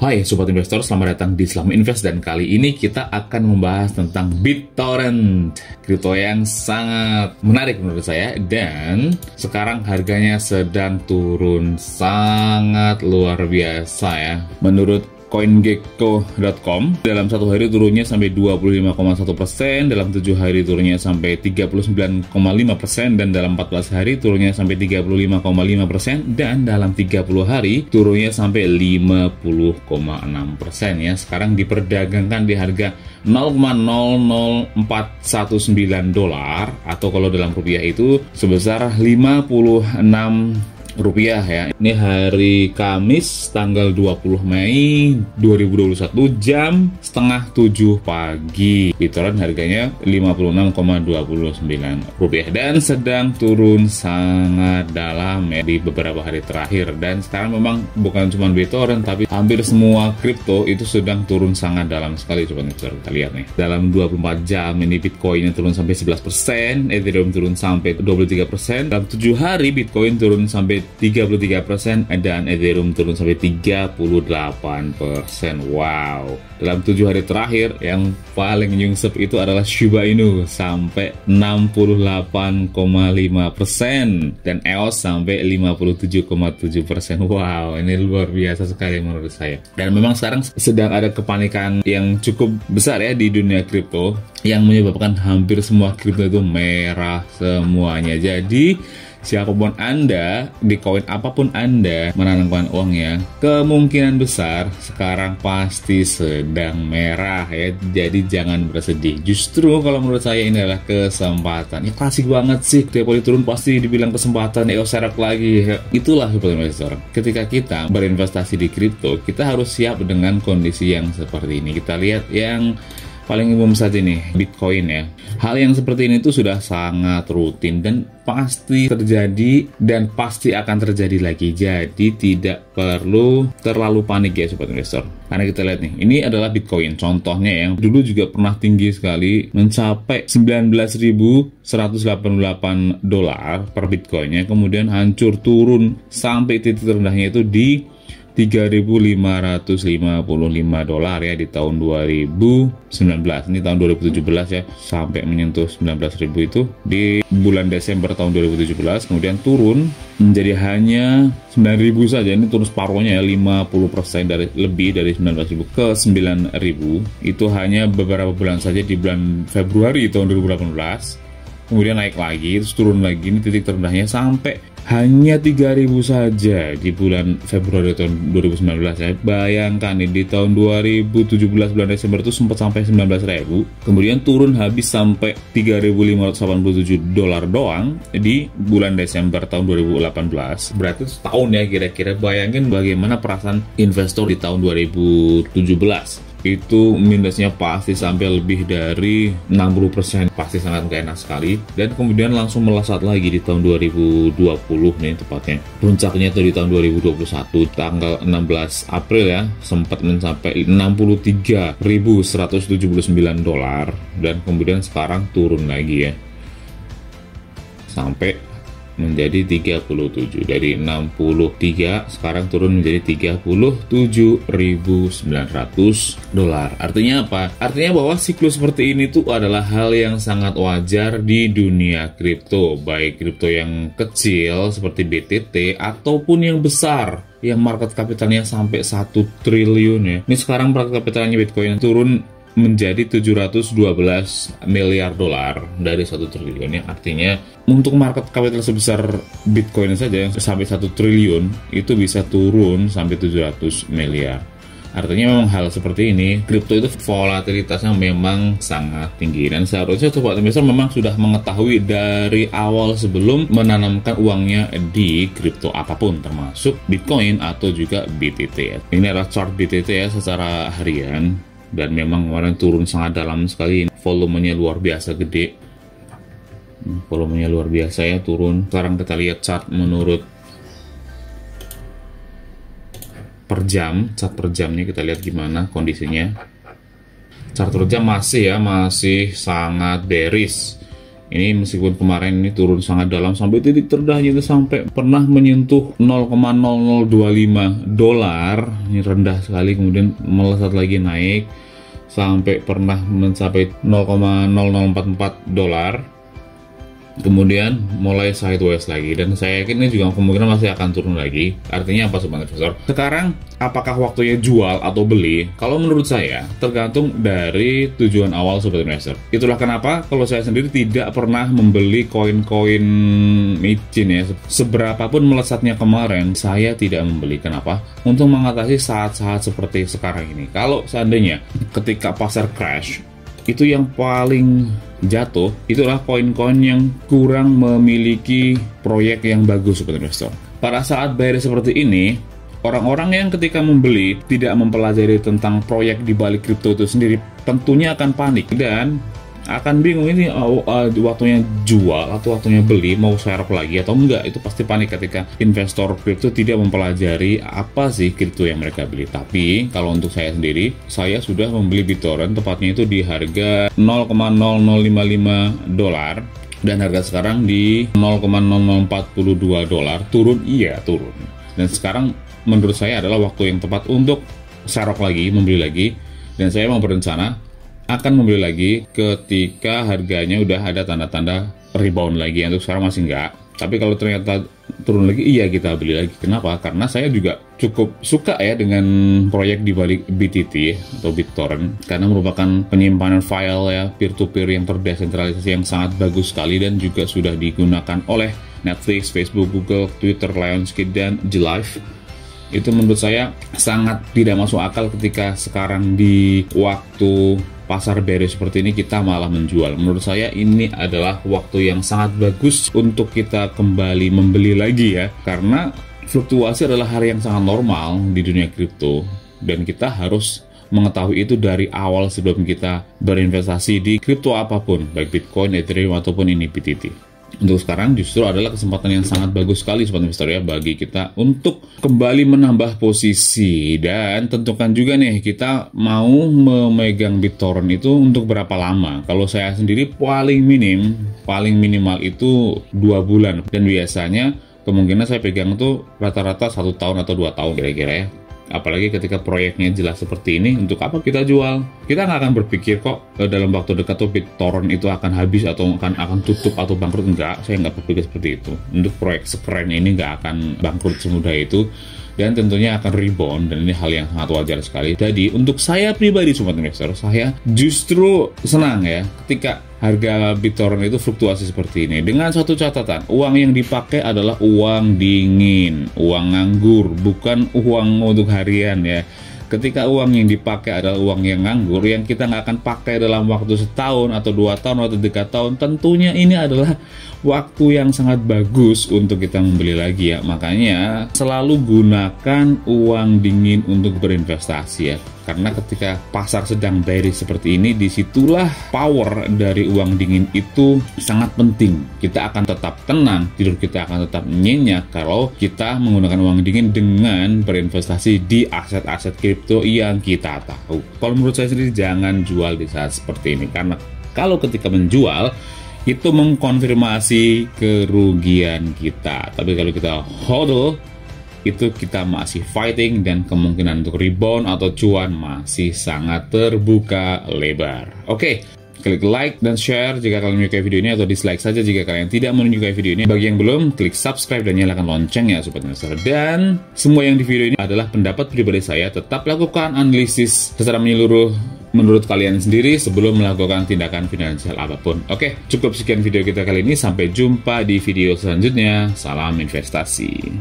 Hai Sobat Investor, selamat datang di Selamat Invest, dan kali ini kita akan membahas tentang BitTorrent, kripto yang sangat menarik menurut saya, dan sekarang harganya sedang turun sangat luar biasa ya. Menurut CoinGecko.com, dalam satu hari turunnya sampai 25,1%, dalam 7 hari turunnya sampai 39,5%, dan dalam 14 hari turunnya sampai 35,5%, dan dalam 30 hari turunnya sampai 50,6% ya. Sekarang diperdagangkan di harga 0,00419 dolar, atau kalau dalam rupiah itu sebesar 56 rupiah ya. Ini hari Kamis tanggal 20 Mei 2021 jam setengah 7 pagi. BitTorrent harganya 56,29 rupiah dan sedang turun sangat dalam ya di beberapa hari terakhir. Dan sekarang memang bukan cuma BitTorrent, tapi hampir semua kripto itu sedang turun sangat dalam sekali. Coba kita lihat nih, dalam 24 jam ini Bitcoin turun sampai 11%, Ethereum turun sampai 23%, dalam 7 hari Bitcoin turun sampai 33%, dan Ethereum turun sampai 38%. Wow. Dalam 7 hari terakhir yang paling nyungsep itu adalah Shiba Inu sampai 68,5%, dan EOS sampai 57,7%. Wow, ini luar biasa sekali menurut saya. Dan memang sekarang sedang ada kepanikan yang cukup besar ya di dunia kripto, yang menyebabkan hampir semua kripto itu merah semuanya. Jadi siapapun Anda, di koin apapun Anda menanamkan uangnya, kemungkinan besar sekarang pasti sedang merah ya. Jadi jangan bersedih. Justru kalau menurut saya ini adalah kesempatan. Ya klasik banget sih, tiap kali turun pasti dibilang kesempatan, serap lagi. Itulah Sobat Investor. Ketika kita berinvestasi di kripto, kita harus siap dengan kondisi yang seperti ini. Kita lihat yang paling umum saja nih, Bitcoin ya. Hal yang seperti ini tuh sudah sangat rutin dan pasti terjadi dan pasti akan terjadi lagi. Jadi tidak perlu terlalu panik ya Sobat Investor. Karena kita lihat nih, ini adalah Bitcoin contohnya yang dulu juga pernah tinggi sekali, mencapai 19.188 dolar per Bitcoinnya, kemudian hancur turun sampai titik terendahnya itu di 3.555 dolar ya di tahun 2019. Ini tahun 2017 ya, sampai menyentuh 19.000 itu di bulan Desember tahun 2017, kemudian turun menjadi hanya 9.000 saja. Ini turun separuhnya ya, 50% dari lebih dari 19.000 ke 9.000. Itu hanya beberapa bulan saja di bulan Februari tahun 2018. Kemudian naik lagi, terus turun lagi. Ini titik terendahnya sampai hanya 3.000 saja di bulan Februari tahun 2019 ya. Bayangkan nih, di tahun 2017 bulan Desember itu sempat sampai 19.000, kemudian turun habis sampai 3.587 dolar doang di bulan Desember tahun 2018. Berarti setahun ya kira-kira. Bayangin bagaimana perasaan investor di tahun 2017. Itu minusnya pasti sampai lebih dari 60%, pasti sangat gak enak sekali. Dan kemudian langsung melesat lagi di tahun 2020 nih tepatnya. Puncaknya itu di tahun 2021 tanggal 16 April ya, sempat mencapai 63.179 dolar, dan kemudian sekarang turun lagi ya sampai menjadi 37. Dari 63 sekarang turun menjadi 37.900 dolar. Artinya apa? Artinya bahwa siklus seperti ini tuh adalah hal yang sangat wajar di dunia kripto, baik kripto yang kecil seperti BTT ataupun yang besar yang market kapitalnya sampai 1 triliun ya. Ini sekarang market kapitalnya Bitcoin turun menjadi 712 miliar dolar dari 1 triliun ya. Artinya untuk market capital sebesar Bitcoin saja yang sampai 1 triliun itu bisa turun sampai 700 miliar. Artinya memang hal seperti ini, kripto itu volatilitasnya memang sangat tinggi, dan seharusnya Sobat Investor memang sudah mengetahui dari awal sebelum menanamkan uangnya di kripto apapun, termasuk Bitcoin atau juga BTT ya. Ini adalah chart BTT ya secara harian, dan memang kemarin turun sangat dalam sekali. Volumenya luar biasa gede, volumenya luar biasa ya, turun. Sekarang kita lihat chart menurut per jam, chart per jamnya kita lihat gimana kondisinya. Chart per jam masih sangat bearish. Ini meskipun kemarin ini turun sangat dalam sampai titik terendahnya itu sampai pernah menyentuh 0,0025 dolar, ini rendah sekali, kemudian melesat lagi naik sampai pernah mencapai 0,0044 dolar. Kemudian mulai sideways lagi, dan saya yakin ini juga kemungkinan masih akan turun lagi. Artinya apa sobat investor? Sekarang apakah waktunya jual atau beli? Kalau menurut saya tergantung dari tujuan awal sobat investor. Itulah kenapa kalau saya sendiri tidak pernah membeli koin-koin micin ya. Seberapapun melesatnya kemarin, saya tidak membeli. Kenapa? Untuk mengatasi saat-saat seperti sekarang ini. Kalau seandainya ketika pasar crash, itu yang paling jatuh itulah koin-koin yang kurang memiliki proyek yang bagus sobat investor. Pada saat bearish seperti ini, orang-orang yang ketika membeli tidak mempelajari tentang proyek di balik kripto itu sendiri tentunya akan panik dan akan bingung ini waktunya jual atau waktunya beli, mau serok lagi atau enggak. Itu pasti panik ketika investor kripto tidak mempelajari apa sih kripto yang mereka beli. Tapi kalau untuk saya sendiri, saya sudah membeli BitTorrent, tepatnya itu di harga 0,0055 dolar dan harga sekarang di 0,0042 dolar. Turun, iya turun. Dan sekarang menurut saya adalah waktu yang tepat untuk serok lagi, membeli lagi, dan saya mau berencana akan membeli lagi ketika harganya udah ada tanda-tanda rebound lagi. Untuk sekarang masih enggak, tapi kalau ternyata turun lagi, iya kita beli lagi. Kenapa? Karena saya juga cukup suka ya dengan proyek di balik BTT atau BitTorrent, karena merupakan penyimpanan file ya peer-to-peer yang terdesentralisasi yang sangat bagus sekali dan juga sudah digunakan oleh Netflix, Facebook, Google, Twitter, Lionsgate, dan G-Live. Itu menurut saya sangat tidak masuk akal ketika sekarang di waktu pasar bearish seperti ini kita malah menjual. Menurut saya ini adalah waktu yang sangat bagus untuk kita kembali membeli lagi ya, karena fluktuasi adalah hal yang sangat normal di dunia kripto dan kita harus mengetahui itu dari awal sebelum kita berinvestasi di kripto apapun, baik Bitcoin, Ethereum, ataupun ini BTT. Untuk sekarang justru adalah kesempatan yang sangat bagus sekali sobat investor ya bagi kita untuk kembali menambah posisi, dan tentukan juga nih kita mau memegang BitTorrent itu untuk berapa lama. Kalau saya sendiri paling minimal itu 2 bulan, dan biasanya kemungkinan saya pegang itu rata-rata 1 tahun atau 2 tahun kira-kira ya. Apalagi ketika proyeknya jelas seperti ini, untuk apa kita jual? Kita nggak akan berpikir kok dalam waktu dekat tuh BitTorrent itu akan habis atau akan tutup atau bangkrut. Enggak, saya nggak berpikir seperti itu. Untuk proyek sekeren ini nggak akan bangkrut semudah itu, dan tentunya akan rebound, dan ini hal yang sangat wajar sekali. Jadi untuk saya pribadi sobat investor, saya justru senang ya ketika harga BitTorrent itu fluktuasi seperti ini, dengan satu catatan, uang yang dipakai adalah uang dingin, uang nganggur, bukan uang untuk harian ya. Ketika uang yang dipakai adalah uang yang nganggur, yang kita nggak akan pakai dalam waktu setahun atau 2 tahun atau 3 tahun, tentunya ini adalah waktu yang sangat bagus untuk kita membeli lagi ya. Makanya selalu gunakan uang dingin untuk berinvestasi ya. Karena ketika pasar sedang bearish seperti ini, disitulah power dari uang dingin itu sangat penting. Kita akan tetap tenang, tidur kita akan tetap nyenyak kalau kita menggunakan uang dingin dengan berinvestasi di aset-aset kripto yang kita tahu. Kalau menurut saya sendiri, jangan jual di saat seperti ini, karena kalau ketika menjual itu mengkonfirmasi kerugian kita. Tapi kalau kita hodl, itu kita masih fighting, dan kemungkinan untuk rebound atau cuan masih sangat terbuka lebar. Oke, klik like dan share jika kalian menyukai video ini, atau dislike saja jika kalian tidak menyukai video ini. Bagi yang belum, klik subscribe dan nyalakan lonceng ya sobat investor. Dan semua yang di video ini adalah pendapat pribadi saya. Tetap lakukan analisis secara menyeluruh menurut kalian sendiri sebelum melakukan tindakan finansial apapun. Oke, cukup sekian video kita kali ini. Sampai jumpa di video selanjutnya. Salam investasi.